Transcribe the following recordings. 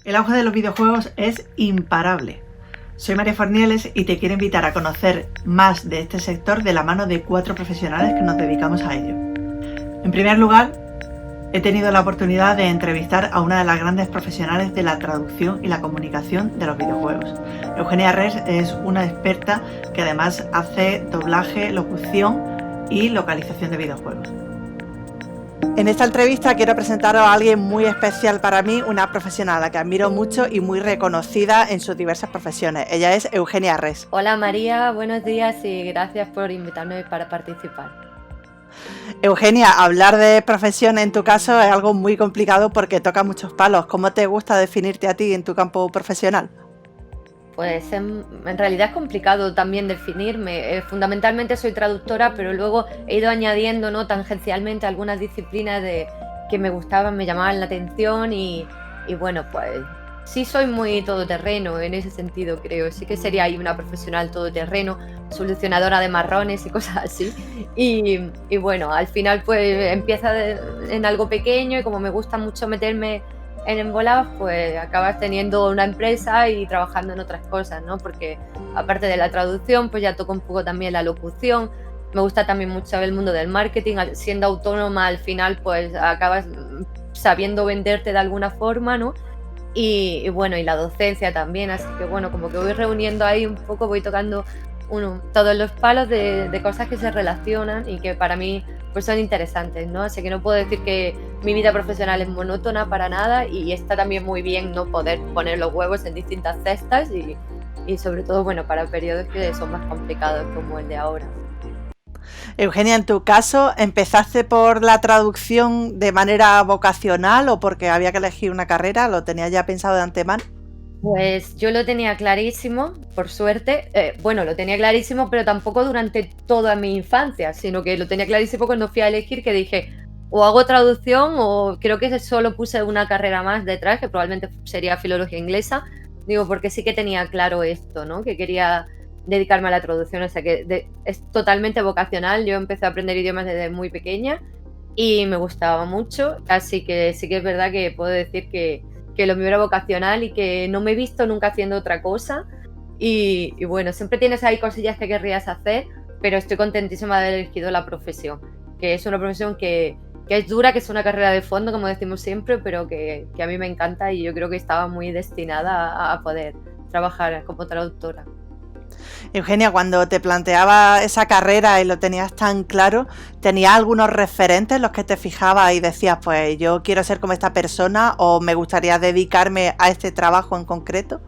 El auge de los videojuegos es imparable. Soy María Fornieles y te quiero invitar a conocer más de este sector de la mano de 4 profesionales que nos dedicamos a ello. En primer lugar, he tenido la oportunidad de entrevistar a una de las grandes profesionales de la traducción y la comunicación de los videojuegos. Eugenia Res es una experta que además hace doblaje, locución y localización de videojuegos. En esta entrevista quiero presentaros a alguien muy especial para mí, una profesional a la que admiro mucho y muy reconocida en sus diversas profesiones. Ella es Eugenia Res. Hola María, buenos días y gracias por invitarme para participar. Eugenia, hablar de profesión en tu caso es algo muy complicado porque toca muchos palos. ¿Cómo te gusta definirte a ti en tu campo profesional? Pues en realidad es complicado también definirme. Fundamentalmente soy traductora, pero luego he ido añadiendo, ¿no?, tangencialmente algunas disciplinas que me gustaban, me llamaban la atención y bueno, pues sí soy muy todoterreno en ese sentido, creo. Sí que sería ahí una profesional todoterreno, solucionadora de marrones y cosas así. Y bueno, al final pues empieza en algo pequeño y como me gusta mucho meterme en embolados, pues acabas teniendo una empresa y trabajando en otras cosas, ¿no? Porque aparte de la traducción, pues ya toco un poco también la locución. Me gusta también mucho el mundo del marketing. Siendo autónoma, al final, pues acabas sabiendo venderte de alguna forma, ¿no? Y bueno, y la docencia también. Así que bueno, como que voy reuniendo ahí un poco, voy tocando todos los palos de cosas que se relacionan y que para mí pues son interesantes, ¿no? Así que no puedo decir que mi vida profesional es monótona para nada y está también muy bien no poder poner los huevos en distintas cestas y sobre todo, bueno, para periodos que son más complicados como el de ahora. Eugenia, en tu caso, ¿empezaste por la traducción de manera vocacional o porque había que elegir una carrera? ¿Lo tenías ya pensado de antemano? Pues yo lo tenía clarísimo, por suerte. Bueno, lo tenía clarísimo, pero tampoco durante toda mi infancia, sino que lo tenía clarísimo cuando fui a elegir, que dije, o hago traducción o creo que solo puse una carrera más detrás, que probablemente sería filología inglesa. Digo, porque sí que tenía claro esto, ¿no? Que quería dedicarme a la traducción, o sea que es totalmente vocacional. Yo empecé a aprender idiomas desde muy pequeña y me gustaba mucho, así que sí que es verdad que puedo decir que lo mío era vocacional y que no me he visto nunca haciendo otra cosa. Y bueno, siempre tienes ahí cosillas que querrías hacer, pero estoy contentísima de haber elegido la profesión, que es una profesión que es dura, que es una carrera de fondo, como decimos siempre, pero que a mí me encanta y yo creo que estaba muy destinada a poder trabajar como traductora. Eugenia, cuando te planteabas esa carrera y lo tenías tan claro, ¿tenías algunos referentes en los que te fijabas y decías, pues yo quiero ser como esta persona o me gustaría dedicarme a este trabajo en concreto?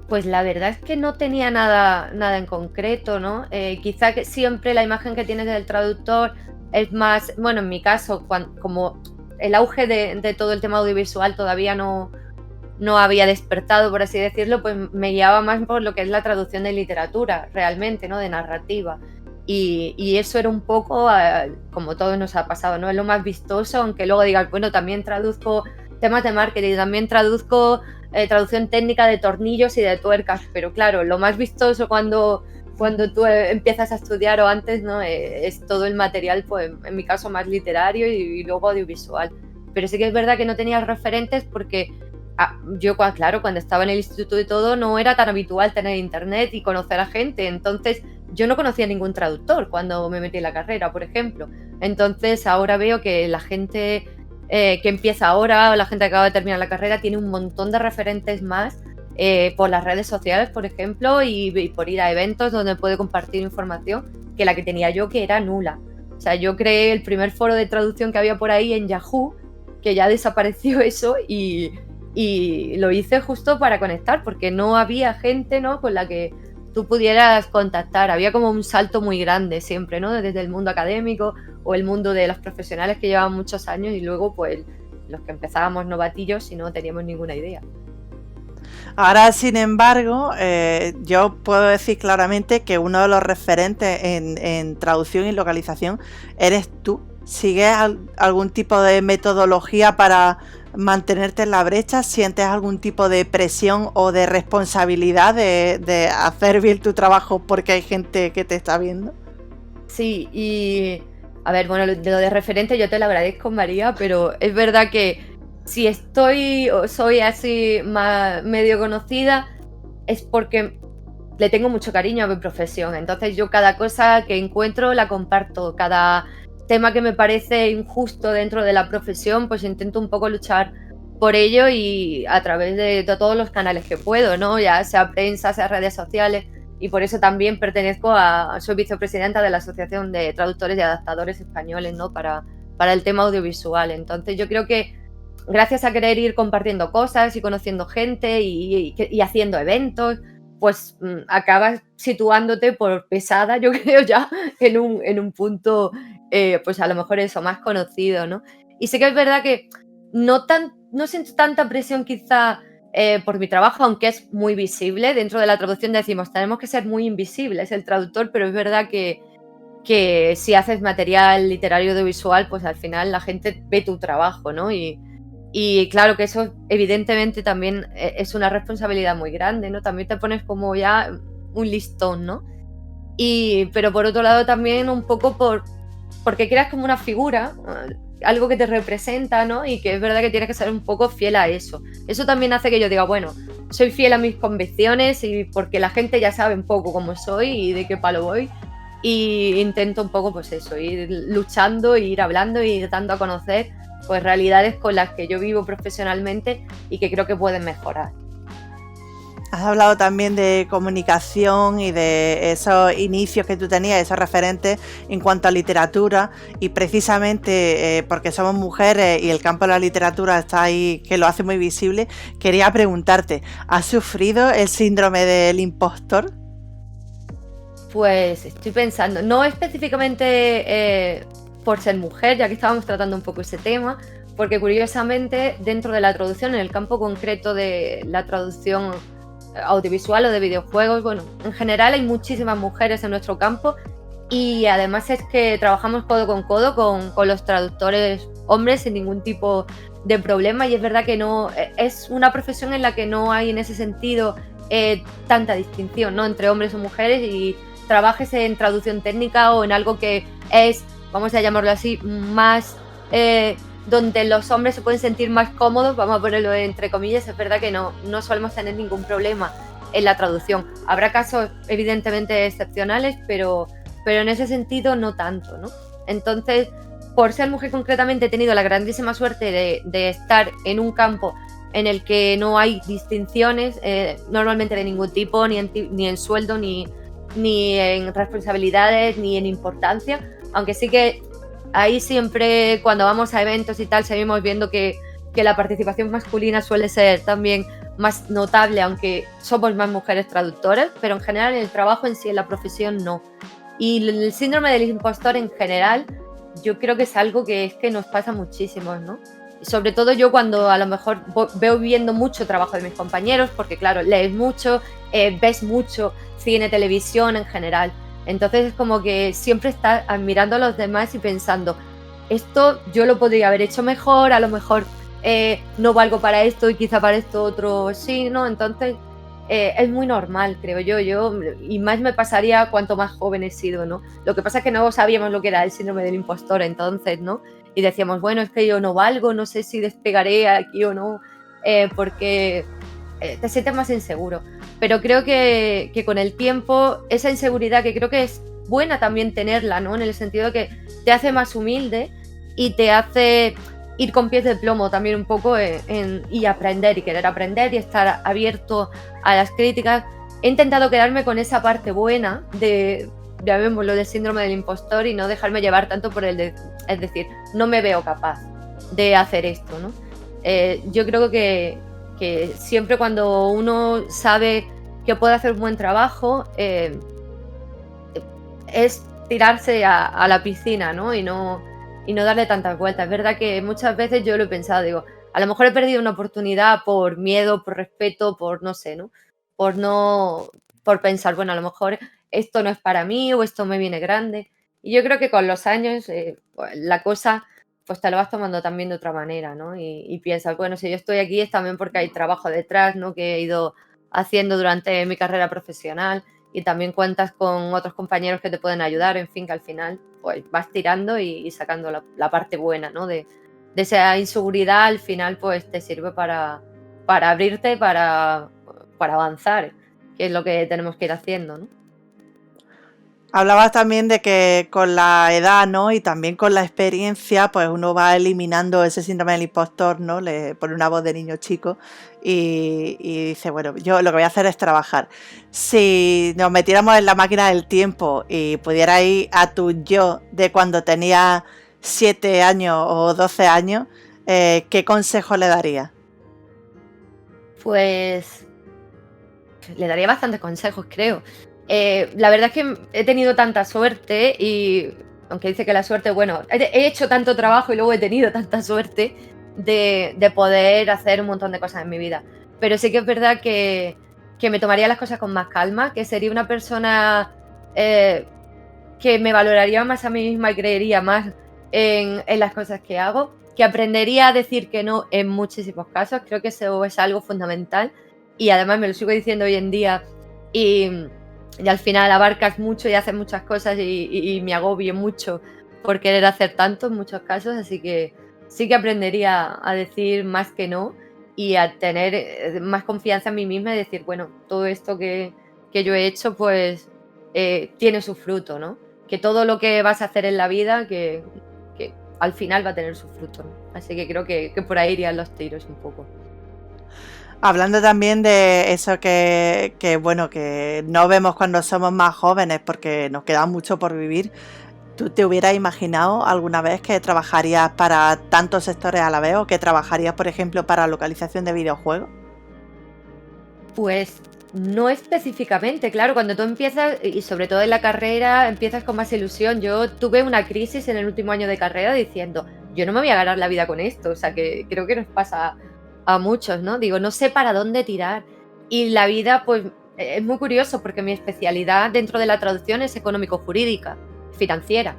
Pues la verdad es que no tenía nada en concreto, ¿no? Quizá que siempre la imagen que tienes del traductor es más, bueno, en mi caso, como el auge de todo el tema audiovisual todavía no había despertado, por así decirlo, pues me guiaba más por lo que es la traducción de literatura, realmente, ¿no? De narrativa. Y eso era un poco, como todo nos ha pasado, ¿no? Es lo más vistoso, aunque luego digas, bueno, también traduzco temas de marketing, también traduzco traducción técnica de tornillos y de tuercas, pero claro, lo más vistoso cuando tú empiezas a estudiar o antes, ¿no? Es todo el material, pues en mi caso más literario y luego audiovisual. Pero sí que es verdad que no tenía referentes porque yo, claro, cuando estaba en el instituto y todo, no era tan habitual tener internet y conocer a gente. Entonces, yo no conocía ningún traductor cuando me metí en la carrera, por ejemplo. Entonces, ahora veo que la gente que empieza ahora o la gente que acaba de terminar la carrera tiene un montón de referentes más por las redes sociales, por ejemplo, y por ir a eventos donde puede compartir información que la que tenía yo, que era nula. O sea, yo creé el primer foro de traducción que había por ahí en Yahoo, que ya desapareció eso y lo hice justo para conectar, porque no había gente, ¿no?, con la que tú pudieras contactar. Había como un salto muy grande siempre, ¿no?, desde el mundo académico o el mundo de los profesionales que llevaban muchos años y luego pues los que empezábamos novatillos y no teníamos ninguna idea. Ahora, sin embargo, yo puedo decir claramente que uno de los referentes en traducción y localización eres tú. ¿Sigues algún tipo de metodología para mantenerte en la brecha? ¿Sientes algún tipo de presión o de responsabilidad de hacer bien tu trabajo porque hay gente que te está viendo? Sí, y a ver, bueno, lo de referente yo te lo agradezco, María, pero es verdad que si estoy o soy así medio conocida, es porque le tengo mucho cariño a mi profesión. Entonces yo cada cosa que encuentro la comparto, cada tema que me parece injusto dentro de la profesión, pues intento un poco luchar por ello y a través de todos los canales que puedo, ¿no? Ya sea prensa, sea redes sociales, y por eso también soy vicepresidenta de la Asociación de Traductores y Adaptadores Españoles, ¿no? Para el tema audiovisual. Entonces yo creo que gracias a querer ir compartiendo cosas y conociendo gente y haciendo eventos, pues acabas situándote por pesada, yo creo ya, en un punto, pues a lo mejor eso, más conocido, ¿no? Y sé que es verdad que no siento tanta presión quizá por mi trabajo, aunque es muy visible. Dentro de la traducción decimos, tenemos que ser muy invisibles el traductor, pero es verdad que si haces material literario audiovisual, pues al final la gente ve tu trabajo, ¿no? Y claro que eso evidentemente también es una responsabilidad muy grande, ¿no? También te pones como ya un listón, ¿no? Pero por otro lado también un poco porque creas como una figura, algo que te representa, ¿no? Y que es verdad que tienes que ser un poco fiel a eso. Eso también hace que yo diga, bueno, soy fiel a mis convicciones y porque la gente ya sabe un poco cómo soy y de qué palo voy. Y intento un poco, pues eso, ir luchando, ir hablando y dando a conocer pues realidades con las que yo vivo profesionalmente y que creo que pueden mejorar. Has hablado también de comunicación y de esos inicios que tú tenías, esos referentes en cuanto a literatura, y precisamente porque somos mujeres y el campo de la literatura está ahí, que lo hace muy visible, quería preguntarte, ¿has sufrido el síndrome del impostor? Pues estoy pensando, no específicamente por ser mujer, ya que estábamos tratando un poco ese tema, porque curiosamente dentro de la traducción, en el campo concreto de la traducción audiovisual o de videojuegos, bueno, en general hay muchísimas mujeres en nuestro campo y además es que trabajamos codo con codo con los traductores hombres sin ningún tipo de problema, y es verdad que no, es una profesión en la que no hay en ese sentido tanta distinción, ¿no? Entre hombres o mujeres, y trabajes en traducción técnica o en algo que es, vamos a llamarlo así, más donde los hombres se pueden sentir más cómodos, vamos a ponerlo entre comillas, es verdad que no solemos tener ningún problema en la traducción. Habrá casos evidentemente excepcionales, pero en ese sentido no tanto, ¿no? Entonces, por ser mujer concretamente, he tenido la grandísima suerte de estar en un campo en el que no hay distinciones normalmente de ningún tipo, ni en sueldo, ni en responsabilidades, ni en importancia, aunque sí que ahí siempre cuando vamos a eventos y tal seguimos viendo que la participación masculina suele ser también más notable, aunque somos más mujeres traductoras, pero en general en el trabajo en sí, en la profesión, no. Y el síndrome del impostor en general, yo creo que es algo que es que nos pasa muchísimo, ¿no? Y sobre todo yo cuando a lo mejor veo viendo mucho trabajo de mis compañeros, porque claro, lees mucho, ves mucho cine, televisión en general. Entonces es como que siempre estás admirando a los demás y pensando, esto yo lo podría haber hecho mejor, a lo mejor no valgo para esto y quizá para esto otro sí, ¿no? Entonces es muy normal, creo yo, y más me pasaría cuanto más joven he sido, ¿no? Lo que pasa es que no sabíamos lo que era el síndrome del impostor entonces, ¿no? Y decíamos, bueno, es que yo no valgo, no sé si despegaré aquí o no, porque te sientes más inseguro. Pero creo que con el tiempo, esa inseguridad, que creo que es buena también tenerla, ¿no? En el sentido de que te hace más humilde y te hace ir con pies de plomo también un poco y aprender y querer aprender y estar abierto a las críticas. He intentado quedarme con esa parte buena de llamémoslo, del síndrome del impostor, y no dejarme llevar tanto por es decir, no me veo capaz de hacer esto, ¿no? Yo creo que siempre cuando uno sabe que puede hacer un buen trabajo, es tirarse a la piscina, ¿no? Y no darle tantas vueltas. Es verdad que muchas veces yo lo he pensado, digo, a lo mejor he perdido una oportunidad por miedo, por respeto, por no sé, ¿no? Por pensar, bueno, a lo mejor esto no es para mí o esto me viene grande. Y yo creo que con los años pues, la cosa pues te lo vas tomando también de otra manera, ¿no? Y piensas, bueno, si yo estoy aquí es también porque hay trabajo detrás, ¿no? Que he ido haciendo durante mi carrera profesional, y también cuentas con otros compañeros que te pueden ayudar, en fin, que al final pues vas tirando y sacando la parte buena, ¿no? de esa inseguridad, al final pues te sirve para abrirte, para avanzar, que es lo que tenemos que ir haciendo, ¿no? Hablabas también de que con la edad, ¿no? Y también con la experiencia, pues uno va eliminando ese síndrome del impostor, ¿no? Le pone una voz de niño chico y dice, bueno, yo lo que voy a hacer es trabajar. Si nos metiéramos en la máquina del tiempo y pudiera ir a tu yo de cuando tenía 7 años o 12 años, ¿qué consejo le darías? Pues le daría bastantes consejos, creo. La verdad es que he tenido tanta suerte y, aunque dice que la suerte, bueno, he hecho tanto trabajo y luego he tenido tanta suerte de poder hacer un montón de cosas en mi vida. Pero sí que es verdad que me tomaría las cosas con más calma, que sería una persona que me valoraría más a mí misma y creería más en las cosas que hago, que aprendería a decir que no en muchísimos casos. Creo que eso es algo fundamental y además me lo sigo diciendo hoy en día y al final abarcas mucho y haces muchas cosas y me agobio mucho por querer hacer tanto en muchos casos, así que sí que aprendería a decir más que no y a tener más confianza en mí misma y decir, bueno, todo esto que yo he hecho pues tiene su fruto, ¿no? Que todo lo que vas a hacer en la vida que al final va a tener su fruto, ¿no? Así que creo que por ahí irían los tiros un poco. Hablando también de eso bueno, que no vemos cuando somos más jóvenes porque nos queda mucho por vivir, ¿tú te hubieras imaginado alguna vez que trabajarías para tantos sectores a la vez o que trabajarías, por ejemplo, para localización de videojuegos? Pues no específicamente, claro, cuando tú empiezas, y sobre todo en la carrera, empiezas con más ilusión. Yo tuve una crisis en el último año de carrera diciendo, yo no me voy a ganar la vida con esto, o sea que creo que nos pasa a muchos, ¿no? Digo, no sé para dónde tirar. Y la vida, pues, es muy curioso porque mi especialidad dentro de la traducción es económico-jurídica, financiera,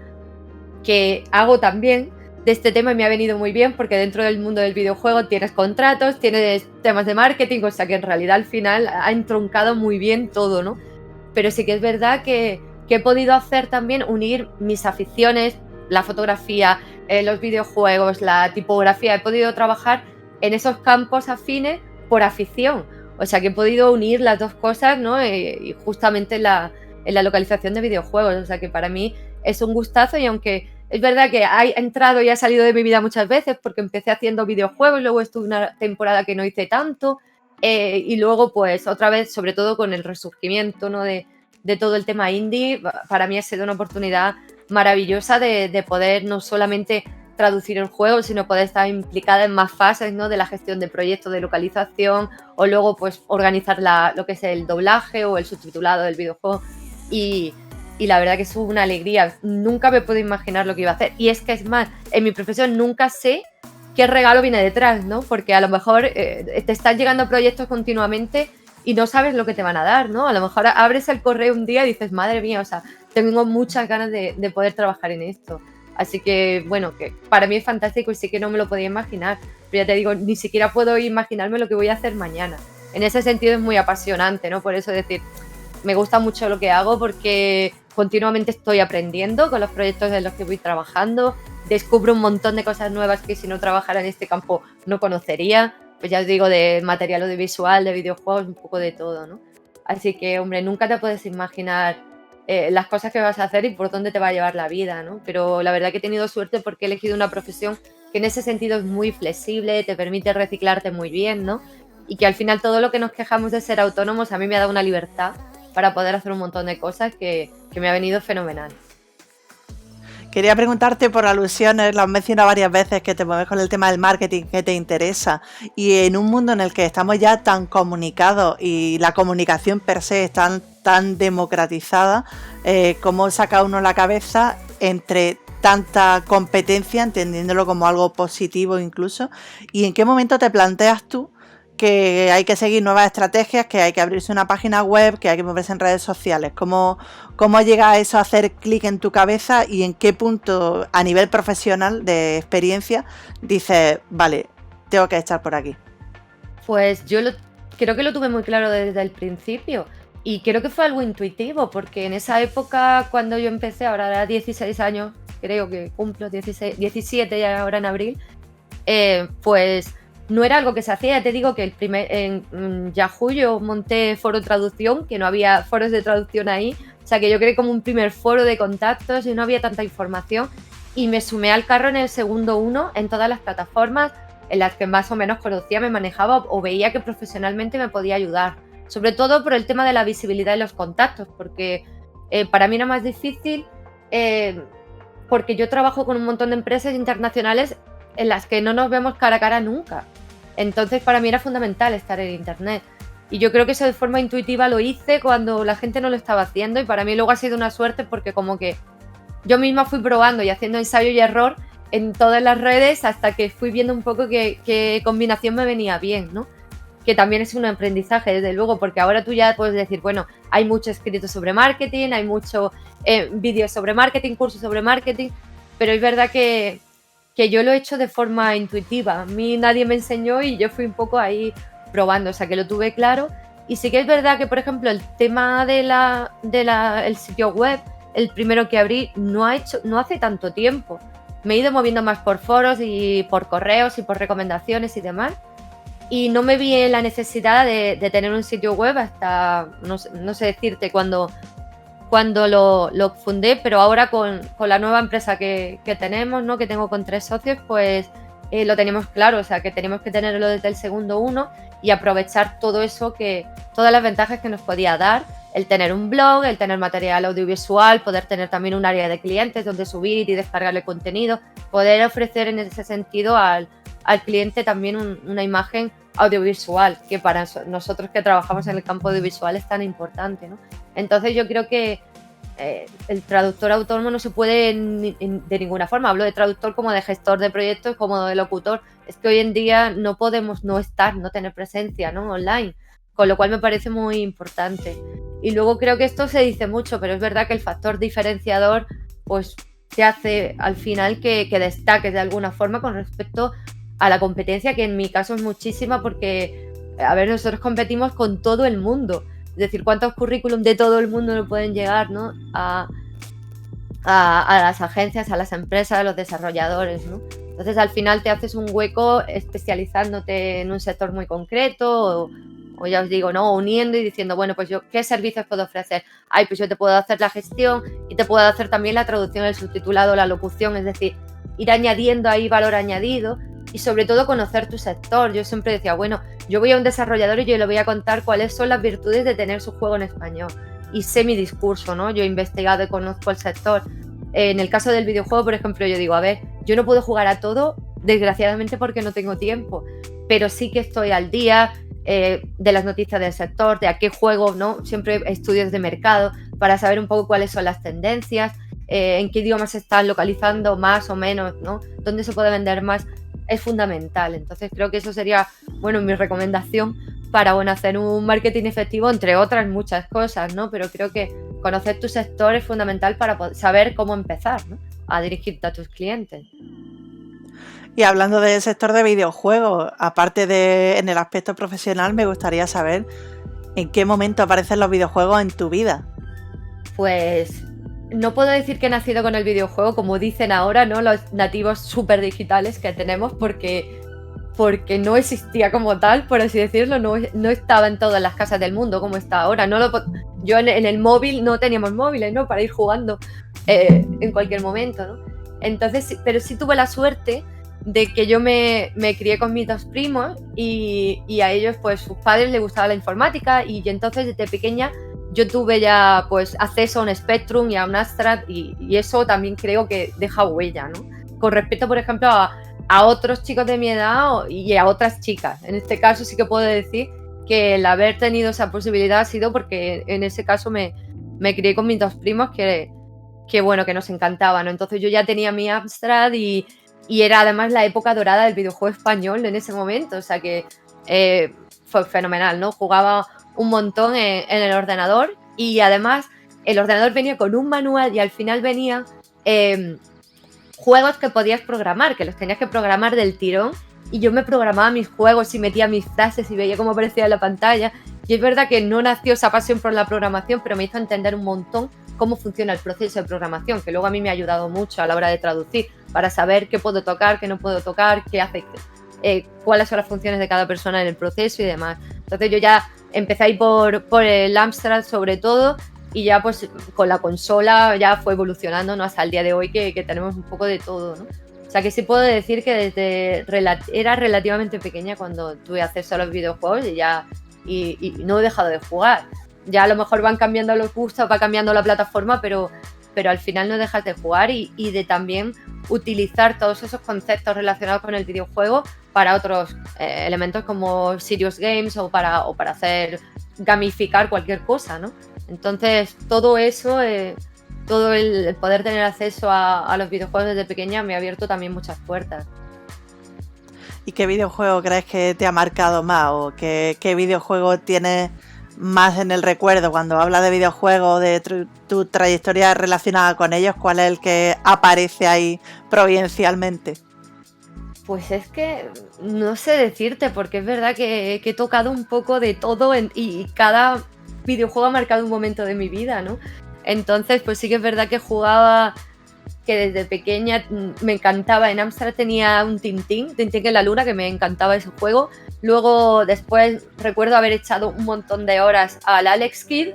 que hago también de este tema y me ha venido muy bien porque dentro del mundo del videojuego tienes contratos, tienes temas de marketing, o sea que en realidad al final ha entroncado muy bien todo, ¿no? Pero sí que es verdad que he podido hacer también unir mis aficiones, la fotografía, los videojuegos, la tipografía, he podido trabajar en esos campos afines por afición, o sea que he podido unir las dos cosas, ¿no? Y justamente en la localización de videojuegos, o sea que para mí es un gustazo y aunque es verdad que ha entrado y ha salido de mi vida muchas veces porque empecé haciendo videojuegos, luego estuve una temporada que no hice tanto y luego pues otra vez, sobre todo con el resurgimiento, ¿no? de todo el tema indie, para mí ha sido una oportunidad maravillosa de poder no solamente traducir el juego, sino poder estar implicada en más fases, ¿no? De la gestión de proyectos de localización o luego pues organizar lo que es el doblaje o el subtitulado del videojuego y la verdad que es una alegría. Nunca me puedo imaginar lo que iba a hacer. Y es que es más, en mi profesión nunca sé qué regalo viene detrás, ¿no? Porque a lo mejor te están llegando proyectos continuamente y no sabes lo que te van a dar, ¿no? A lo mejor abres el correo un día y dices, madre mía, o sea, tengo muchas ganas de poder trabajar en esto. Así que, bueno, que para mí es fantástico y sí que no me lo podía imaginar. Pero ya te digo, ni siquiera puedo imaginarme lo que voy a hacer mañana. En ese sentido es muy apasionante, ¿no? Por eso decir, me gusta mucho lo que hago porque continuamente estoy aprendiendo con los proyectos en los que voy trabajando, descubro un montón de cosas nuevas que si no trabajara en este campo no conocería, pues ya os digo, de material audiovisual, de videojuegos, un poco de todo, ¿no? Así que, hombre, nunca te puedes imaginar las cosas que vas a hacer y por dónde te va a llevar la vida, ¿no? Pero la verdad que he tenido suerte porque he elegido una profesión que en ese sentido es muy flexible, te permite reciclarte muy bien, ¿no? Y que al final todo lo que nos quejamos de ser autónomos a mí me ha dado una libertad para poder hacer un montón de cosas que me ha venido fenomenal. Quería preguntarte por alusiones, lo has mencionado varias veces, que te mueves con el tema del marketing que te interesa y en un mundo en el que estamos ya tan comunicados y la comunicación per se es tan democratizada, ¿cómo saca uno la cabeza entre tanta competencia, entendiéndolo como algo positivo incluso? ¿Y en qué momento te planteas tú que hay que seguir nuevas estrategias, que hay que abrirse una página web, que hay que moverse en redes sociales? ¿Cómo llega eso a hacer clic en tu cabeza y en qué punto a nivel profesional de experiencia dices, vale, tengo que echar por aquí? Pues yo creo que lo tuve muy claro desde el principio y creo que fue algo intuitivo porque en esa época cuando yo empecé, ahora era 16 años, creo que cumplo 16, 17 ya ahora en abril, pues no era algo que se hacía. Ya te digo que en Yahoo yo monté foro traducción, que no había foros de traducción ahí, o sea que yo creé como un primer foro de contactos y no había tanta información, y me sumé al carro en el segundo uno en todas las plataformas en las que más o menos conocía, me manejaba o veía que profesionalmente me podía ayudar, sobre todo por el tema de la visibilidad de los contactos, porque para mí era más difícil, porque yo trabajo con un montón de empresas internacionales en las que no nos vemos cara a cara nunca. Entonces para mí era fundamental estar en internet. Y yo creo que eso de forma intuitiva lo hice cuando la gente no lo estaba haciendo, y para mí luego ha sido una suerte porque como que yo misma fui probando y haciendo ensayo y error en todas las redes hasta que fui viendo un poco qué combinación me venía bien, ¿no? Que también es un aprendizaje, desde luego, porque ahora tú ya puedes decir, bueno, hay mucho escrito sobre marketing, hay mucho vídeos sobre marketing, cursos sobre marketing, pero es verdad que yo lo he hecho de forma intuitiva. A mí nadie me enseñó y yo fui un poco ahí probando, o sea que lo tuve claro. Y sí que es verdad que, por ejemplo, el tema el sitio web, el primero que abrí, no hace tanto tiempo. Me he ido moviendo más por foros y por correos y por recomendaciones y demás. Y no me vi en la necesidad de tener un sitio web hasta, no sé decirte cuándo lo fundé, pero ahora con la nueva empresa que tenemos, ¿no? Que tengo con 3 socios, pues lo teníamos claro, o sea, que teníamos que tenerlo desde el segundo uno y aprovechar todo eso, todas las ventajas que nos podía dar, el tener un blog, el tener material audiovisual, poder tener también un área de clientes donde subir y descargarle contenido, poder ofrecer en ese sentido al cliente también una imagen audiovisual, que para nosotros que trabajamos en el campo audiovisual es tan importante, ¿no? Entonces yo creo que el traductor autónomo no se puede de ninguna forma, hablo de traductor como de gestor de proyectos, como de locutor, es que hoy en día no podemos no tener presencia, ¿no? Online, con lo cual me parece muy importante. Y luego creo que esto se dice mucho, pero es verdad que el factor diferenciador pues te hace al final que destaques de alguna forma con respecto a la competencia, que en mi caso es muchísima, porque, a ver, nosotros competimos con todo el mundo. Es decir, ¿cuántos currículum de todo el mundo no pueden llegar, ¿no? a las agencias, a las empresas, a los desarrolladores, ¿no? Entonces, al final te haces un hueco especializándote en un sector muy concreto o ya os digo, ¿no? Uniendo y diciendo, bueno, pues yo, ¿qué servicios puedo ofrecer? Ay, pues yo te puedo hacer la gestión y te puedo hacer también la traducción, el subtitulado, la locución, es decir, ir añadiendo ahí valor añadido y sobre todo conocer tu sector. Yo siempre decía, bueno, yo voy a un desarrollador y yo le voy a contar cuáles son las virtudes de tener su juego en español y sé mi discurso, ¿no? Yo he investigado y conozco el sector. En el caso del videojuego, por ejemplo, yo digo, a ver, yo no puedo jugar a todo, desgraciadamente, porque no tengo tiempo, pero sí que estoy al día de las noticias del sector, de a qué juego, ¿no? Siempre estudios de mercado para saber un poco cuáles son las tendencias, en qué idiomas se están localizando más o menos, ¿no? Dónde se puede vender más, es fundamental. Entonces creo que eso sería, bueno, mi recomendación para, bueno, hacer un marketing efectivo, entre otras muchas cosas, ¿no? Pero creo que conocer tu sector es fundamental para saber cómo empezar, ¿no? A dirigirte a tus clientes. Y hablando del sector de videojuegos, aparte de en el aspecto profesional, me gustaría saber en qué momento aparecen los videojuegos en tu vida. Pues no puedo decir que he nacido con el videojuego, como dicen ahora, ¿no? Los nativos súper digitales que tenemos, porque no existía como tal, por así decirlo, no estaba en todas las casas del mundo como está ahora. Yo en el móvil no teníamos móviles, ¿no? Para ir jugando en cualquier momento, ¿no? Entonces, pero sí tuve la suerte de que yo me crié con mis 2 primos y a ellos, pues, sus padres les gustaba la informática y entonces desde pequeña yo tuve ya, pues, acceso a un Spectrum y a un Amstrad y eso también creo que deja huella, ¿no? Con respecto, por ejemplo, a otros chicos de mi edad y a otras chicas. En este caso sí que puedo decir que el haber tenido esa posibilidad ha sido porque en ese caso me crié con mis 2 primos que bueno, que nos encantaban, ¿no? Entonces yo ya tenía mi Amstrad y era además la época dorada del videojuego español en ese momento, o sea que fue fenomenal, ¿no? Jugaba un montón en el ordenador y además el ordenador venía con un manual y al final venían juegos que podías programar, que los tenías que programar del tirón y yo me programaba mis juegos y metía mis frases y veía cómo aparecía en la pantalla Y es verdad que no nació esa pasión por la programación, pero me hizo entender un montón cómo funciona el proceso de programación, que luego a mí me ha ayudado mucho a la hora de traducir, para saber qué puedo tocar, qué no puedo tocar, qué hace, cuáles son las funciones de cada persona en el proceso y demás. Entonces yo ya empecé ahí por el Amstrad sobre todo, y ya pues con la consola ya fue evolucionando, ¿no? Hasta el día de hoy que tenemos un poco de todo, ¿no? O sea que sí puedo decir que desde era relativamente pequeña cuando tuve acceso a los videojuegos y no he dejado de jugar. Ya a lo mejor van cambiando los gustos, va cambiando la plataforma, pero al final no dejas de jugar y de también utilizar todos esos conceptos relacionados con el videojuego para otros elementos como serious games o para hacer gamificar cualquier cosa, ¿no? Entonces todo eso, todo el poder tener acceso a los videojuegos desde pequeña me ha abierto también muchas puertas. ¿Y qué videojuego crees que te ha marcado más? ¿O qué videojuego tienes más en el recuerdo? Cuando hablas de videojuegos, de tu trayectoria relacionada con ellos, ¿cuál es el que aparece ahí providencialmente? Pues es que no sé decirte, porque es verdad que he tocado un poco de todo y cada videojuego ha marcado un momento de mi vida, ¿no? Entonces, pues sí que es verdad que jugaba, que desde pequeña me encantaba. En Amstrad tenía un Tintín en la luna, que me encantaba ese juego. Luego, después, recuerdo haber echado un montón de horas al Alex Kidd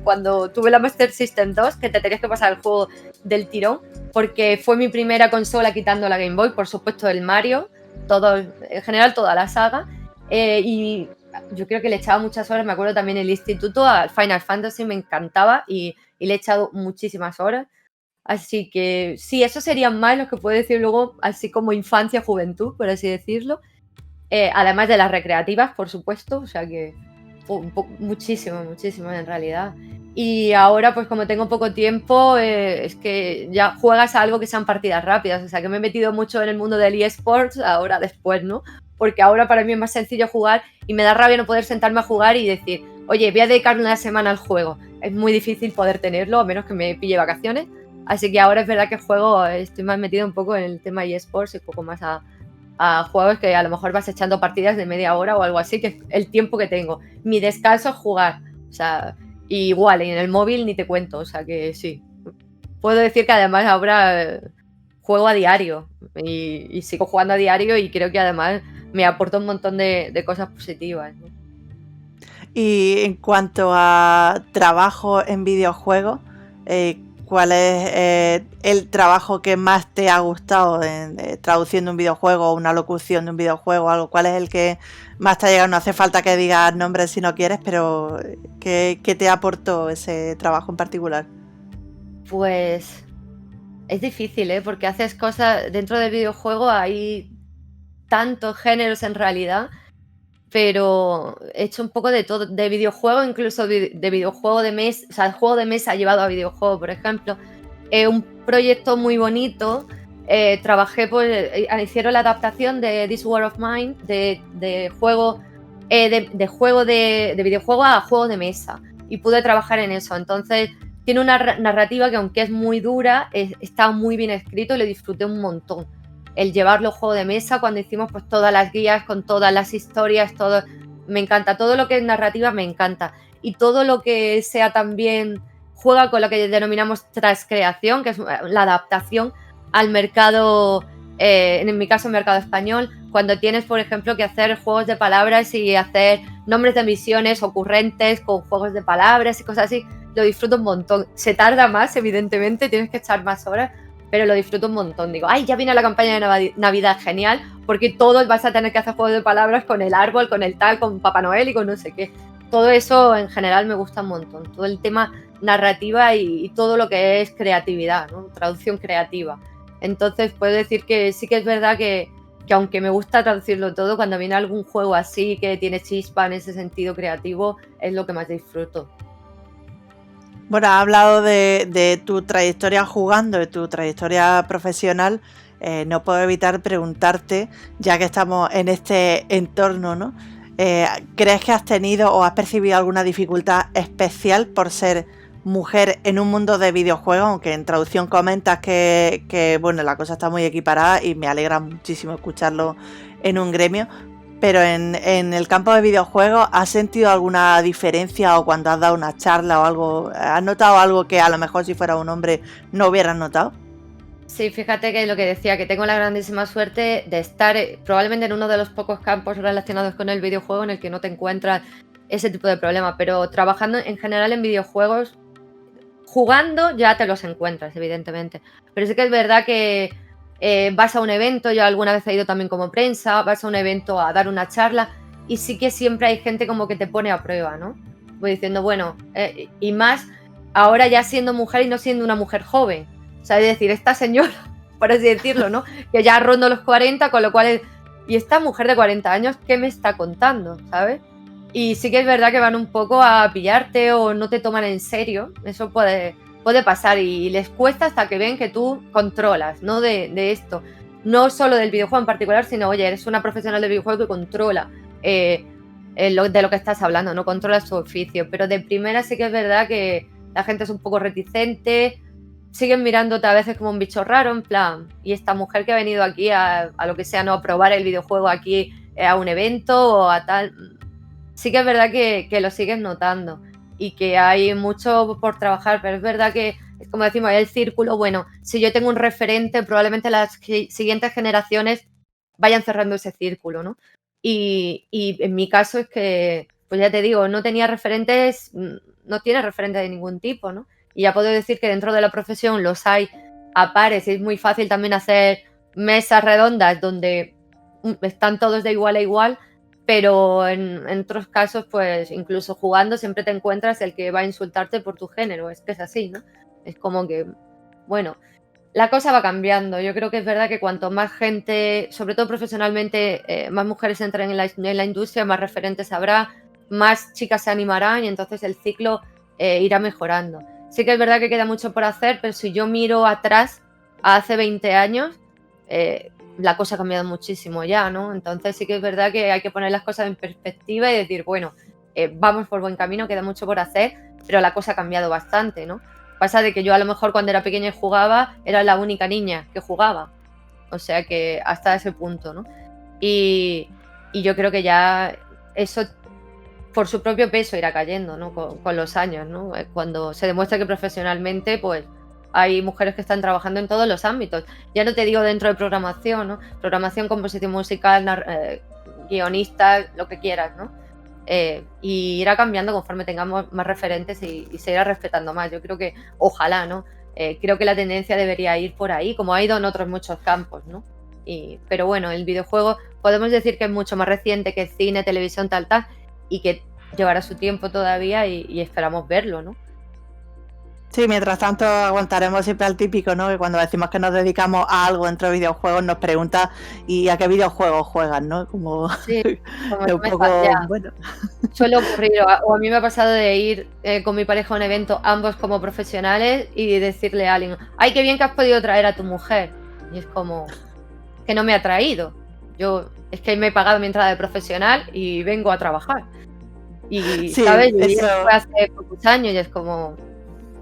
cuando tuve la Master System 2, que te tenías que pasar el juego del tirón, porque fue mi primera consola quitando la Game Boy, por supuesto el Mario, todo, en general toda la saga, y yo creo que le echaba muchas horas. Me acuerdo también el instituto, al Final Fantasy me encantaba y le he echado muchísimas horas. Así que sí, esos serían más los que puedo decir luego, así como infancia, juventud, por así decirlo. Además de las recreativas, por supuesto, o sea que muchísimo en realidad. Y ahora, pues como tengo poco tiempo, es que ya juegas a algo que sean partidas rápidas, o sea que me he metido mucho en el mundo del eSports, ahora después, ¿no? Porque ahora para mí es más sencillo jugar y me da rabia no poder sentarme a jugar y decir, oye, voy a dedicarme una semana al juego. Es muy difícil poder tenerlo, a menos que me pille vacaciones. Así que ahora es verdad que juego, estoy más metido un poco en el tema eSports y un poco más a juegos que a lo mejor vas echando partidas de media hora o algo así, que es el tiempo que tengo. Mi descanso es jugar, o sea, igual, y en el móvil ni te cuento, o sea que sí. Puedo decir que además ahora juego a diario y sigo jugando a diario y creo que además me aporta un montón de cosas positivas, ¿no? Y en cuanto a trabajo en videojuegos, ¿cuál es el trabajo que más te ha gustado traduciendo un videojuego o una locución de un videojuego? Algo? ¿Cuál es el que más te ha llegado? No hace falta que digas nombres si no quieres, pero ¿qué te aportó ese trabajo en particular? Pues es difícil, porque haces cosas dentro del videojuego, hay tantos géneros en realidad, pero he hecho un poco de todo, de videojuego, incluso de videojuego de mesa, o sea, el juego de mesa llevado a videojuego, por ejemplo. Un proyecto muy bonito, trabajé, pues, hicieron la adaptación de This War of Mine, de juego, de videojuego a juego de mesa, y pude trabajar en eso. Entonces, tiene una narrativa que, aunque es muy dura, está muy bien escrito y lo disfruté un montón. El llevarlo a juego de mesa, cuando hicimos pues todas las guías con todas las historias, todo, me encanta. Todo lo que es narrativa me encanta. Y todo lo que sea también juega con lo que denominamos transcreación, que es la adaptación al mercado, en mi caso, mercado español, cuando tienes, por ejemplo, que hacer juegos de palabras y hacer nombres de misiones ocurrentes con juegos de palabras y cosas así, lo disfruto un montón. Se tarda más, evidentemente, tienes que echar más horas, pero lo disfruto un montón. Digo, ay, ya viene la campaña de Navidad, genial, porque todos vas a tener que hacer juegos de palabras con el árbol, con el tal, con Papá Noel y con no sé qué. Todo eso en general me gusta un montón. Todo el tema narrativa y todo lo que es creatividad, ¿no? Traducción creativa. Entonces puedo decir que sí que es verdad que aunque me gusta traducirlo todo, cuando viene algún juego así que tiene chispa en ese sentido creativo, es lo que más disfruto. Bueno, has hablado de tu trayectoria jugando, de tu trayectoria profesional. No puedo evitar preguntarte, ya que estamos en este entorno, ¿no? ¿Crees que has tenido o has percibido alguna dificultad especial por ser mujer en un mundo de videojuegos? Aunque en traducción comentas que bueno, la cosa está muy equiparada y me alegra muchísimo escucharlo en un gremio. Pero en el campo de videojuegos, ¿has sentido alguna diferencia o cuando has dado una charla o algo? ¿Has notado algo que a lo mejor si fuera un hombre no hubieras notado? Sí, fíjate que lo que decía, que tengo la grandísima suerte de estar probablemente en uno de los pocos campos relacionados con el videojuego en el que no te encuentras ese tipo de problema, pero trabajando en general en videojuegos, jugando ya te los encuentras, evidentemente. Pero sí que es verdad que vas a un evento, yo alguna vez he ido también como prensa, vas a un evento a dar una charla y sí que siempre hay gente como que te pone a prueba, ¿no? Voy diciendo, bueno, y más ahora ya siendo mujer y no siendo una mujer joven. O sea, es decir, esta señora, por así decirlo, ¿no? Que ya rondo los 40, con lo cual... Y esta mujer de 40 años, ¿qué me está contando? ¿Sabes? Y sí que es verdad que van un poco a pillarte o no te toman en serio. Eso puede pasar y les cuesta hasta que ven que tú controlas, ¿no? De esto. No solo del videojuego en particular, sino, oye, eres una profesional del videojuego que controla de lo que estás hablando, no controlas tu oficio. Pero de primera sí que es verdad que la gente es un poco reticente, siguen mirándote a veces como un bicho raro, en plan, y esta mujer que ha venido aquí a lo que sea, no a probar el videojuego aquí a un evento o a tal... Sí que es verdad que lo sigues notando y que hay mucho por trabajar, pero es verdad que, como decimos, hay el círculo, bueno, si yo tengo un referente, probablemente las siguientes generaciones vayan cerrando ese círculo, ¿no? Y en mi caso es que, pues ya te digo, no tenía referentes, no tiene referentes de ningún tipo, ¿no? Y ya puedo decir que dentro de la profesión los hay a pares y es muy fácil también hacer mesas redondas donde están todos de igual a igual, pero en otros casos, pues incluso jugando siempre te encuentras el que va a insultarte por tu género, es que es así, ¿no? Es como que, bueno, la cosa va cambiando. Yo creo que es verdad que cuanto más gente, sobre todo profesionalmente, más mujeres entren en la industria, más referentes habrá, más chicas se animarán y entonces el ciclo irá mejorando. Sí que es verdad que queda mucho por hacer, pero si yo miro atrás, a hace 20 años, la cosa ha cambiado muchísimo ya, ¿no? Entonces sí que es verdad que hay que poner las cosas en perspectiva y decir, bueno, vamos por buen camino, queda mucho por hacer, pero la cosa ha cambiado bastante, ¿no? Pasa de que yo a lo mejor cuando era pequeña y jugaba, era la única niña que jugaba. O sea que hasta ese punto, ¿no? Y yo creo que ya eso por su propio peso irá cayendo, ¿no? Con los años, ¿no? Cuando se demuestra que profesionalmente, pues hay mujeres que están trabajando en todos los ámbitos. Ya no te digo dentro de programación, ¿no? Programación, composición musical, guionistas, lo que quieras, ¿no? Y irá cambiando conforme tengamos más referentes y se irá respetando más. Yo creo que, ojalá, ¿no? Creo que la tendencia debería ir por ahí, como ha ido en otros muchos campos, ¿no? Pero bueno, el videojuego podemos decir que es mucho más reciente que cine, televisión, tal, y que llevará su tiempo todavía y esperamos verlo, ¿no? Sí, mientras tanto aguantaremos siempre al típico, ¿no? Que cuando decimos que nos dedicamos a algo dentro de videojuegos nos pregunta ¿y a qué videojuegos juegan, no? Como, sí, como un poco, bueno. Suele ocurrir, o a mí me ha pasado de ir con mi pareja a un evento, ambos como profesionales, y decirle a alguien, ¡ay, qué bien que has podido traer a tu mujer! Y es como, que no me ha traído. Yo, es que me he pagado mi entrada de profesional y vengo a trabajar. Y, sí, ¿sabes? Y eso fue hace pocos años y es como...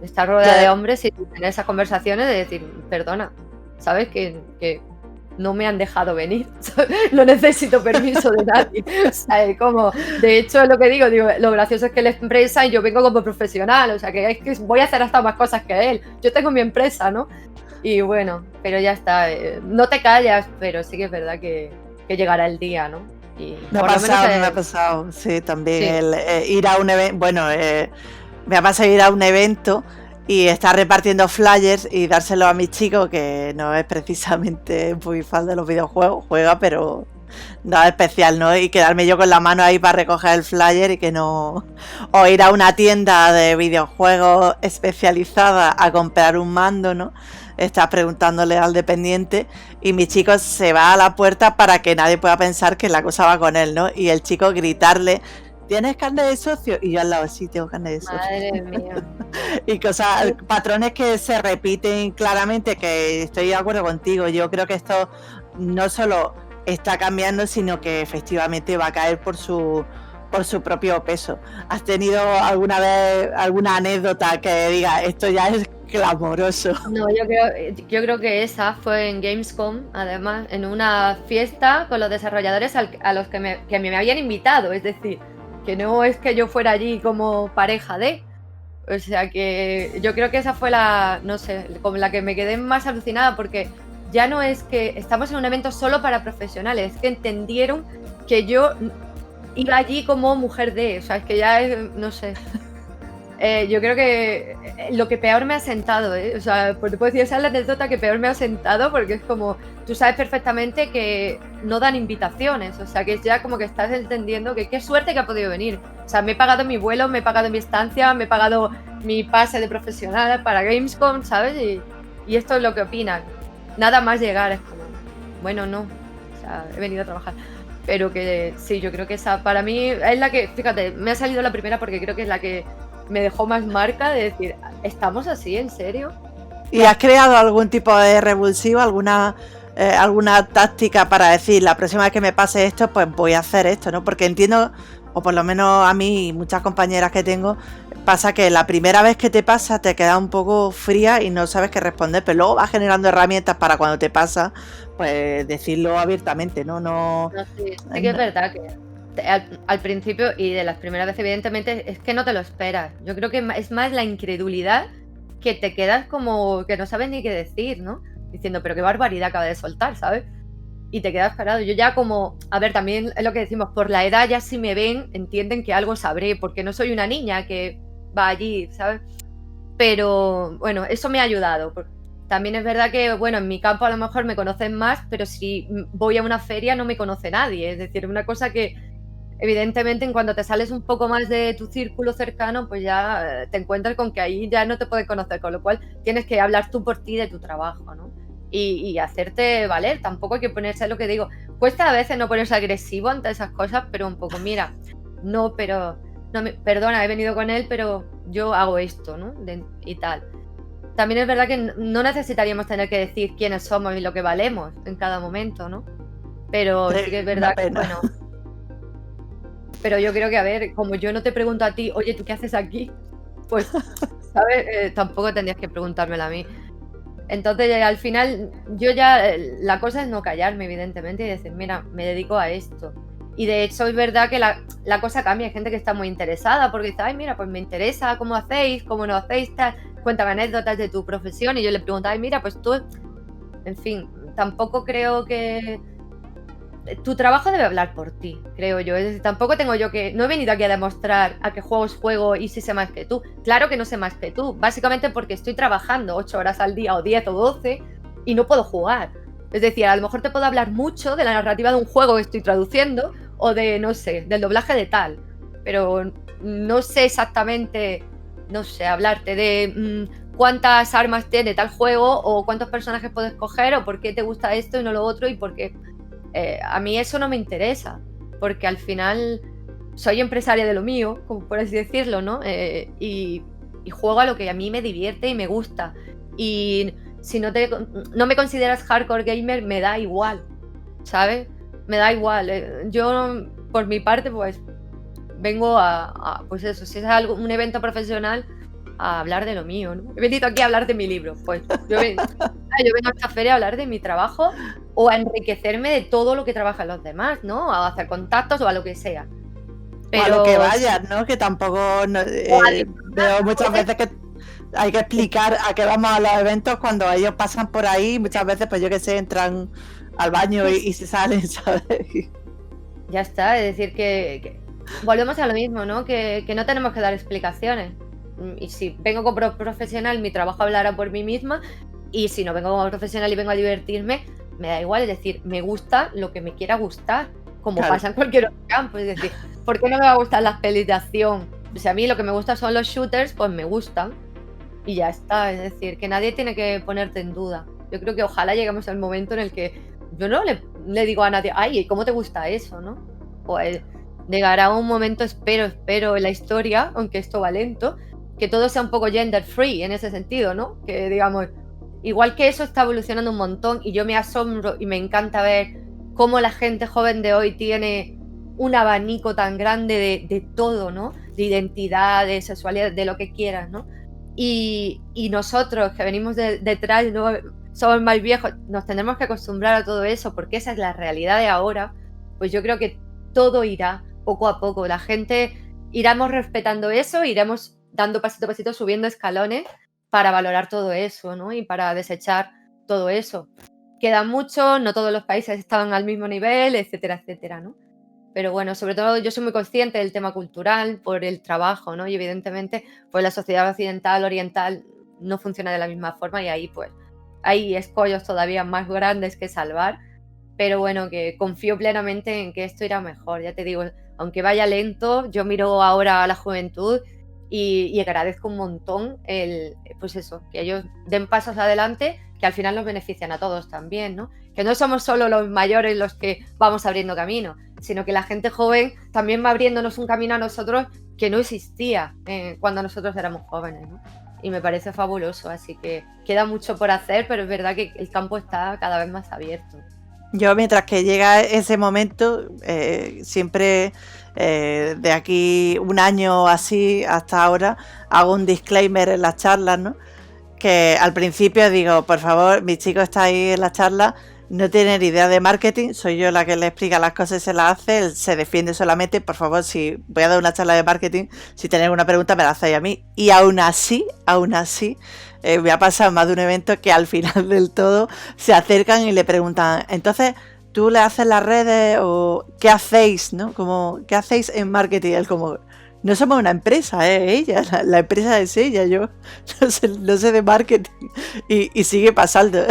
estar rodeada de hombres y tener esas conversaciones de decir, perdona, ¿sabes? Que no me han dejado venir, ¿sabes? No necesito permiso de nadie. O sea, es como, de hecho, es lo que digo, lo gracioso es que la empresa y yo vengo como profesional, o sea, que es que voy a hacer hasta más cosas que él. Yo tengo mi empresa, ¿no? Y bueno, pero ya está, no te callas, pero sí que es verdad que llegará el día, ¿no? Y me ha pasado, sí, también sí. El ir a un evento, bueno, me ha pasado ir a un evento y estar repartiendo flyers y dárselo a mi chico, que no es precisamente muy fan de los videojuegos, juega, pero nada especial, ¿no? Y quedarme yo con la mano ahí para recoger el flyer y que no... O ir a una tienda de videojuegos especializada a comprar un mando, ¿no? Estás preguntándole al dependiente y mi chico se va a la puerta para que nadie pueda pensar que la cosa va con él, ¿no? Y el chico gritarle, ¿tienes carnet de socio? Y yo al lado, sí, tengo carnet de socio. Madre mía. Y cosas, patrones que se repiten claramente, que estoy de acuerdo contigo. Yo creo que esto no solo está cambiando, sino que efectivamente va a caer por su propio peso. ¿Has tenido alguna vez alguna anécdota que diga esto ya es clamoroso. No, yo creo que esa fue en Gamescom, además, en una fiesta con los desarrolladores a los que me habían invitado. Es decir, que no es que yo fuera allí como pareja de. O sea que yo creo que esa fue no sé, con la que me quedé más alucinada, porque ya no es que estamos en un evento solo para profesionales, es que entendieron que yo iba allí como mujer de, o sea, es que ya es, no sé. Yo creo que lo que peor me ha sentado, o sea, pues te puedo decir, esa es la anécdota que peor me ha sentado, porque es como, tú sabes perfectamente que no dan invitaciones, o sea, que ya como que estás entendiendo que qué suerte que ha podido venir. O sea, me he pagado mi vuelo, me he pagado mi estancia, me he pagado mi pase de profesional para Gamescom, ¿sabes? Y esto es lo que opinan. Nada más llegar es como, bueno, no, o sea, he venido a trabajar. Pero que sí, yo creo que esa para mí es la que, fíjate, me ha salido la primera porque creo que es la que me dejó más marca de decir, ¿estamos así? ¿En serio? ¿Y has creado algún tipo de revulsivo, alguna táctica para decir, la próxima vez que me pase esto, pues voy a hacer esto, ¿no? Porque entiendo, o por lo menos a mí y muchas compañeras que tengo, pasa que la primera vez que te pasa te queda un poco fría y no sabes qué responder, pero luego vas generando herramientas para cuando te pasa, pues decirlo abiertamente, ¿no? No, sí que es verdad que al principio y de las primeras veces, evidentemente, es que no te lo esperas. Yo creo que es más la incredulidad, que te quedas como que no sabes ni qué decir, ¿no? Diciendo, pero qué barbaridad acaba de soltar, ¿sabes? Y te quedas parado. Yo ya como, a ver, también es lo que decimos, por la edad ya si me ven, entienden que algo sabré, porque no soy una niña que va allí, ¿sabes? Pero bueno, eso me ha ayudado. También es verdad que, bueno, en mi campo a lo mejor me conocen más, pero si voy a una feria no me conoce nadie. Es decir, una cosa que evidentemente en cuanto te sales un poco más de tu círculo cercano, pues ya te encuentras con que ahí ya no te puedes conocer, con lo cual tienes que hablar tú por ti de tu trabajo, ¿no? Y hacerte valer, tampoco hay que ponerse, lo que digo, cuesta a veces no ponerse agresivo ante esas cosas, pero un poco, mira, no, pero, no perdona, he venido con él, pero yo hago esto, ¿no? Y tal. También es verdad que no necesitaríamos tener que decir quiénes somos y lo que valemos en cada momento, ¿no? Pero sí que es verdad que, bueno, pero yo creo que, a ver, como yo no te pregunto a ti, oye, ¿tú qué haces aquí? Pues, ¿sabes? Tampoco tendrías que preguntármelo a mí. Entonces, al final, yo ya, la cosa es no callarme, evidentemente, y decir, mira, me dedico a esto. Y de hecho, es verdad que la cosa cambia. Hay gente que está muy interesada porque dice, ay, mira, pues me interesa cómo hacéis, cómo no hacéis, tal. Cuéntame anécdotas de tu profesión. Y yo le pregunto, ay, mira, pues tú, en fin, tampoco creo que tu trabajo debe hablar por ti, creo yo. Es decir, tampoco tengo yo que... No he venido aquí a demostrar a qué juegos juego y si sé más que tú. Claro que no sé más que tú, básicamente porque estoy trabajando 8 horas al día o 10 o 12 y no puedo jugar. Es decir, a lo mejor te puedo hablar mucho de la narrativa de un juego que estoy traduciendo o de, no sé, del doblaje de tal, pero no sé exactamente, no sé, hablarte de cuántas armas tiene tal juego o cuántos personajes puedes coger o por qué te gusta esto y no lo otro y por qué... a mí eso no me interesa, porque al final soy empresaria de lo mío, como por así decirlo, ¿no? Y juego a lo que a mí me divierte y me gusta. Y si no me consideras hardcore gamer, me da igual, ¿sabes? Me da igual. Yo, por mi parte, pues vengo pues eso, si es un evento profesional, a hablar de lo mío, ¿no? He venido aquí a hablar de mi libro, pues yo vengo a esta feria a hablar de mi trabajo o a enriquecerme de todo lo que trabajan los demás, ¿no? A hacer contactos o a lo que sea. Pero... O a lo que vayas, ¿no? Que tampoco veo muchas veces que hay que explicar a qué vamos a los eventos cuando ellos pasan por ahí. Muchas veces, pues yo que sé, entran al baño y se salen, ¿sabes? Ya está, es decir, que volvemos a lo mismo, ¿no? Que no tenemos que dar explicaciones. Y si vengo como profesional, mi trabajo hablará por mí misma. Y si no vengo como profesional y vengo a divertirme, me da igual. Es decir, me gusta lo que me quiera gustar, como claro. Pasa en cualquier otro campo. Es decir, ¿por qué no me va a gustar las pelis de acción? O sea, a mí lo que me gusta son los shooters, pues me gustan. Y ya está. Es decir, que nadie tiene que ponerte en duda. Yo creo que ojalá lleguemos al momento en el que yo no le digo a nadie, ay, ¿cómo te gusta eso, no? Pues llegará un momento, espero en la historia, aunque esto va lento, que todo sea un poco gender free en ese sentido, ¿no? Que digamos, igual que eso está evolucionando un montón y yo me asombro y me encanta ver cómo la gente joven de hoy tiene un abanico tan grande de todo, ¿no? De identidad, de sexualidad, de lo que quieras, ¿no? Y nosotros que venimos detrás, ¿no? Somos más viejos, nos tendremos que acostumbrar a todo eso porque esa es la realidad de ahora. Pues yo creo que todo irá poco a poco. La gente iremos respetando eso, iremos dando pasito a pasito, subiendo escalones para valorar todo eso, ¿no? Y para desechar todo eso. Queda mucho, no todos los países están al mismo nivel, etcétera, etcétera, ¿no? Pero bueno, sobre todo yo soy muy consciente del tema cultural por el trabajo, ¿no? Y evidentemente, pues la sociedad occidental, oriental, no funciona de la misma forma y ahí pues hay escollos todavía más grandes que salvar. Pero bueno, que confío plenamente en que esto irá mejor. Ya te digo, aunque vaya lento, yo miro ahora a la juventud y agradezco un montón pues eso, que ellos den pasos adelante que al final nos benefician a todos también, ¿no? Que no somos solo los mayores los que vamos abriendo camino, sino que la gente joven también va abriéndonos un camino a nosotros que no existía cuando nosotros éramos jóvenes, ¿no? Y me parece fabuloso, así que queda mucho por hacer, pero es verdad que el campo está cada vez más abierto. Yo mientras que llega ese momento, siempre de aquí un año así hasta ahora, hago un disclaimer en las charlas, ¿no? Que al principio digo, por favor, mis chicos estáis en la charla, no tienen idea de marketing, soy yo la que le explica las cosas y se las hace, él se defiende solamente, por favor, si voy a dar una charla de marketing, si tenéis alguna pregunta me la hacéis a mí. Y aún así, me ha pasado más de un evento que al final del todo se acercan y le preguntan, entonces, ¿tú le haces las redes o qué hacéis, no? Como, ¿qué hacéis en marketing? Él como, no somos una empresa, ella, la empresa es ella, yo no sé de marketing. Y sigue pasando.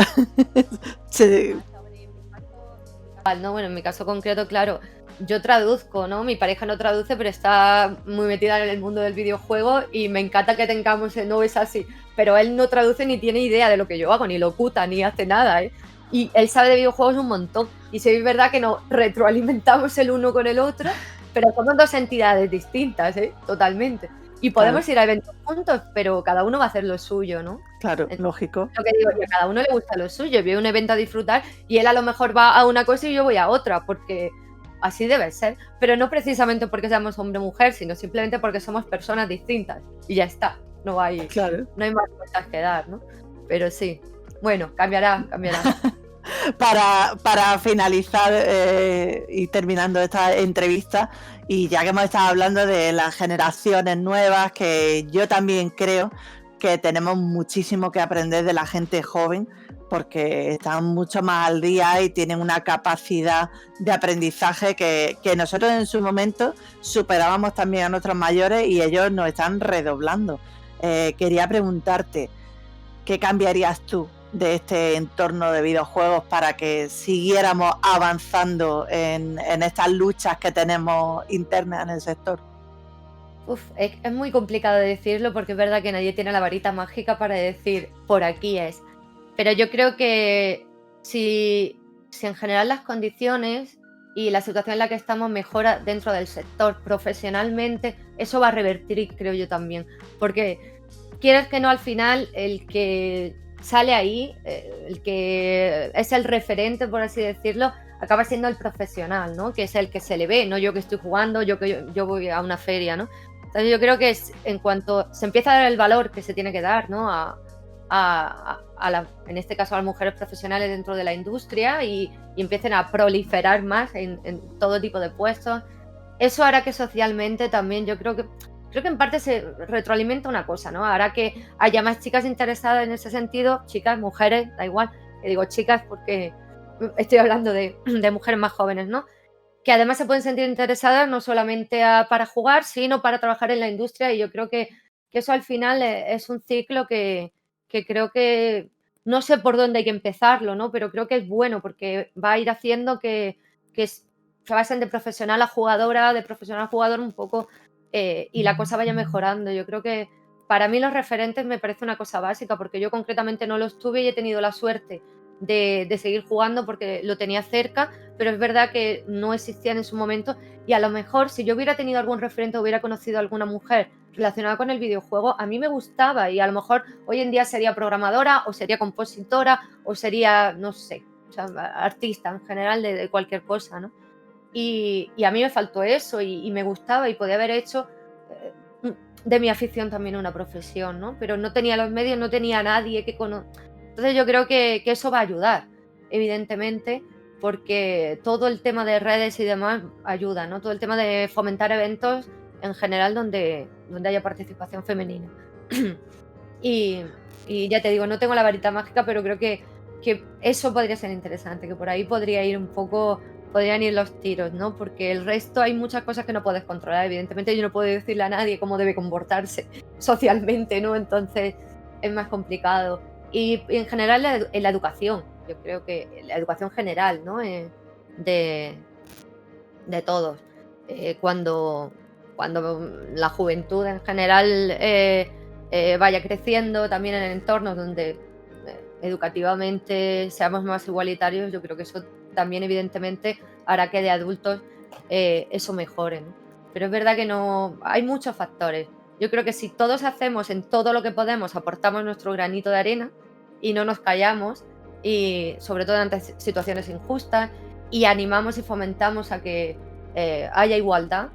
No, bueno, en mi caso concreto, claro, yo traduzco, ¿no? Mi pareja no traduce, pero está muy metida en el mundo del videojuego y me encanta que tengamos, no es así, pero él no traduce ni tiene idea de lo que yo hago, ni locuta, ni hace nada, ¿eh? Y él sabe de videojuegos un montón. Y sí es verdad que nos retroalimentamos el uno con el otro, pero somos dos entidades distintas, ¿eh? Totalmente. Y podemos Claro. ir a eventos juntos, pero cada uno va a hacer lo suyo, ¿no? Claro, lógico. Lo que digo, y a cada uno le gusta lo suyo. Voy a un evento a disfrutar y él a lo mejor va a una cosa y yo voy a otra, porque así debe ser. Pero no precisamente porque seamos hombre o mujer, sino simplemente porque somos personas distintas. Y ya está. No hay más vueltas que dar, ¿no? Pero sí. Bueno, cambiará. Para finalizar y terminando esta entrevista, y ya que hemos estado hablando de las generaciones nuevas, que yo también creo que tenemos muchísimo que aprender de la gente joven, porque están mucho más al día y tienen una capacidad de aprendizaje que nosotros en su momento superábamos también a nuestros mayores y ellos nos están redoblando. Quería preguntarte, ¿qué cambiarías tú de este entorno de videojuegos para que siguiéramos avanzando en estas luchas que tenemos internas en el sector? Es muy complicado de decirlo porque es verdad que nadie tiene la varita mágica para decir por aquí es. Pero yo creo que si en general las condiciones y la situación en la que estamos mejora dentro del sector profesionalmente, eso va a revertir, creo yo también. Porque quieres que no, al final el que sale ahí, el que es el referente, por así decirlo, acaba siendo el profesional, ¿no? Que es el que se le ve, no yo que estoy jugando, yo voy a una feria, ¿no? Entonces yo creo que en cuanto se empieza a dar el valor que se tiene que dar, ¿no? En este caso a las mujeres profesionales dentro de la industria y empiecen a proliferar más en todo tipo de puestos, eso hará que socialmente también yo creo que en parte se retroalimenta una cosa, ¿no? Hará que haya más chicas interesadas en ese sentido, chicas, mujeres, da igual, que digo chicas porque estoy hablando de mujeres más jóvenes, ¿no? Que además se pueden sentir interesadas no solamente para jugar, sino para trabajar en la industria y yo creo que eso al final es un ciclo que creo que no sé por dónde hay que empezarlo, ¿no? Pero creo que es bueno porque va a ir haciendo que se pasen de profesional a jugadora, de profesional a jugador un poco y la cosa vaya mejorando. Yo creo que para mí los referentes me parece una cosa básica porque yo concretamente no los tuve y he tenido la suerte de seguir jugando porque lo tenía cerca, pero es verdad que no existían en su momento y a lo mejor si yo hubiera tenido algún referente o hubiera conocido a alguna mujer relacionada con el videojuego, a mí me gustaba y a lo mejor hoy en día sería programadora o sería compositora o sería, no sé, o sea, artista en general de cualquier cosa, ¿no? Y a mí me faltó eso y me gustaba y podía haber hecho de mi afición también una profesión, ¿no? Pero no tenía los medios, no tenía a nadie que entonces yo creo que eso va a ayudar, evidentemente, porque todo el tema de redes y demás ayuda, ¿no? Todo el tema de fomentar eventos en general donde haya participación femenina. Y ya te digo, no tengo la varita mágica, pero creo que eso podría ser interesante, que por ahí podrían ir los tiros, ¿no? Porque el resto hay muchas cosas que no puedes controlar. Evidentemente, yo no puedo decirle a nadie cómo debe comportarse socialmente, ¿no? Entonces es más complicado. Y en general en la educación, yo creo que la educación general, ¿no? De, de todos. Cuando la juventud en general vaya creciendo, también en entornos donde educativamente seamos más igualitarios, yo creo que eso también evidentemente hará que de adultos eso mejore, ¿no? Pero es verdad que no, hay muchos factores. Yo creo que si todos hacemos en todo lo que podemos, aportamos nuestro granito de arena y no nos callamos, y sobre todo ante situaciones injustas, y animamos y fomentamos a que haya igualdad,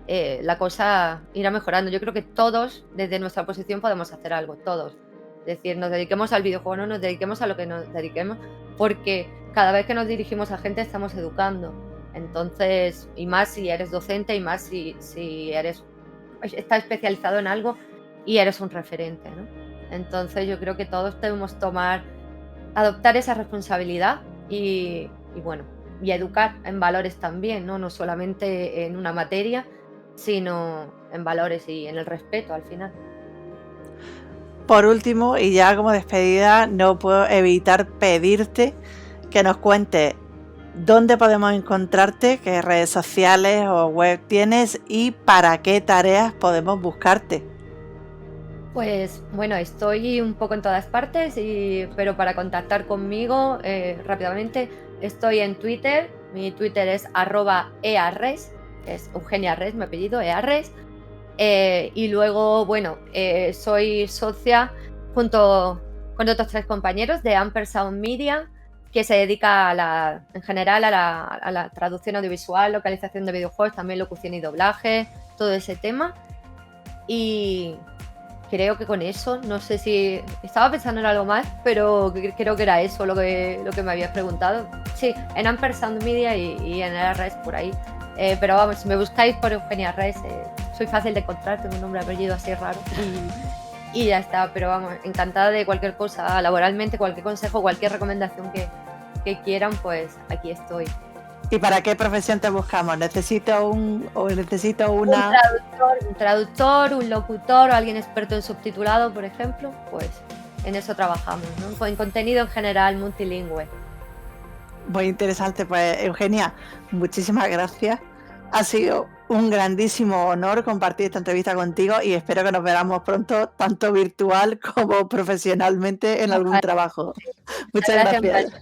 la cosa irá mejorando. Yo creo que todos, desde nuestra posición, podemos hacer algo, todos. Es decir, nos dediquemos al videojuego, no nos dediquemos a lo que nos dediquemos, porque cada vez que nos dirigimos a gente estamos educando. Entonces, y más si eres docente, y más si estás especializado en algo y eres un referente, ¿no? Entonces yo creo que todos debemos adoptar esa responsabilidad y bueno, y educar en valores también, ¿no? No solamente en una materia, sino en valores y en el respeto al final. Por último, y ya como despedida, no puedo evitar pedirte que nos cuentes dónde podemos encontrarte, qué redes sociales o web tienes y para qué tareas podemos buscarte. Pues bueno, estoy un poco en todas partes, pero para contactar conmigo rápidamente estoy en Twitter. Mi Twitter es @earres, es Eugenia Res, mi apellido, earres. Y luego, bueno, soy socia junto con otros 3 compañeros de Ampersand Media, que se dedica en general a la traducción audiovisual, localización de videojuegos, también locución y doblaje, todo ese tema. Y creo que con eso, no sé si estaba pensando en algo más, pero creo que era eso lo que me habías preguntado. Sí, en Ampersand Media y en Res por ahí. Pero vamos, si me buscáis por Eugenia Res, soy fácil de encontrar, tengo un nombre apellido así raro y ya está. Pero vamos, encantada de cualquier cosa, laboralmente, cualquier consejo, cualquier recomendación que quieran, pues aquí estoy. ¿Y para qué profesión te buscamos? ¿Necesito una...? Un traductor, un locutor o alguien experto en subtitulado, por ejemplo, pues en eso trabajamos, ¿no? En contenido en general multilingüe. Muy interesante, pues Eugenia, muchísimas gracias. Ha sido un grandísimo honor compartir esta entrevista contigo y espero que nos veamos pronto, tanto virtual como profesionalmente, en algún trabajo. Muchas gracias.